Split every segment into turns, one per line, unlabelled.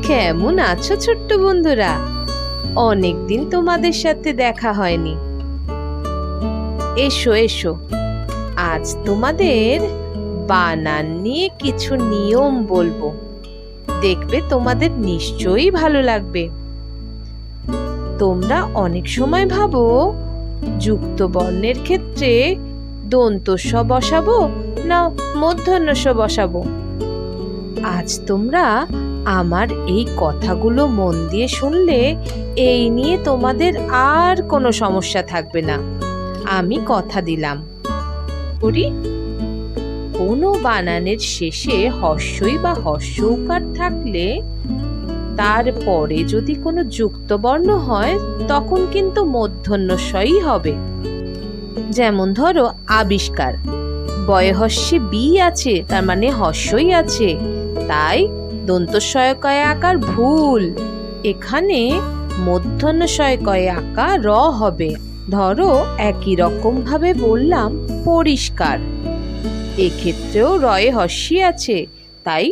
কেমন আছো ছোট্ট বন্ধুরা? অনেকদিন তোমাদের সাথে দেখা হয়নি। এসো এসো, আজ তোমাদের বানান নিয়ে কিছু নিয়ম বলবো। দেখবে তোমাদের নিশ্চয়ই ভালো লাগবে। তোমরা অনেক সময় ভাবো যুক্ত বর্ণের ক্ষেত্রে দন্ত স বসাবো না মূর্ধন্য ষ বসাবো। আজ তোমরা আমার এই কথাগুলো মন দিয়ে শুনলে এই নিয়ে তোমাদের আর কোনো সমস্যা থাকবে না, আমি কথা দিলাম। করি কোনো বানানের শেষে হর্ষই বা হর্ষ উকার থাকলে তারপরে যদি কোনো যুক্ত বর্ণ হয় তখন কিন্তু মূর্ধন্য ষই হবে। যেমন ধরো আবিষ্কার, বয়ে হর্ষে বি আছে, তার মানে হর্ষই আছে, তাই দন্ত শয়কয়ে আকার ভুল। এখানে মূর্ধন্য শয়কয়ে আকার র হবে। ধরো একই রকম ভাবে বললাম পরিষ্কার, এক্ষেত্রেও রয়ে হর্ষি আছে, তাই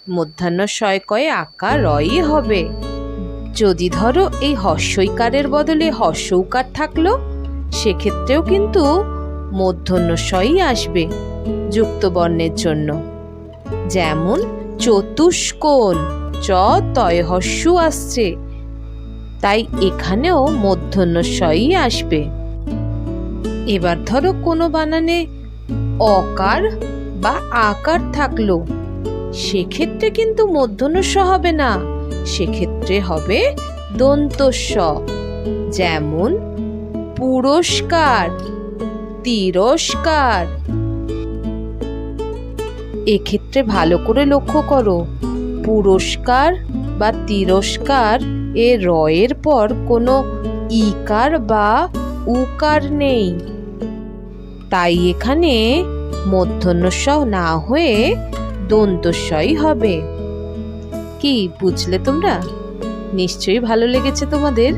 মূর্ধন্য শয়কয়ে আকার রই হবে। যদি ধরো এই হর্ষইকারের বদলে হর্ষ উকার থাকলো, সেক্ষেত্রেও কিন্তু মূর্ধন্য ষই আসবে যুক্ত বর্ণের জন্য। যেমন চতুষ্কোণ, চ তয় হর্ষ আসছে, তাই এখানেও মূর্ধন্য ষই আসবে। এবার ধরো কোনো বানানে অকার বা আকার থাকলো, সেক্ষেত্রে কিন্তু মূর্ধন্য ষ হবে না, সেক্ষেত্রে হবে দন্ত স। যেমন পুরস্কার, তিরস্কার। এক্ষেত্রে ভালো করে লক্ষ্য করো, পুরস্কার বা তিরস্কার এ রয়ের পর কোনো ইকার বা উকার নেই, তাই এখানে মূর্ধন্য ষ না হয়ে দন্ত সই হবে। কি বুঝলে তোমরা? নিশ্চয়ই ভালো লেগেছে তোমাদের।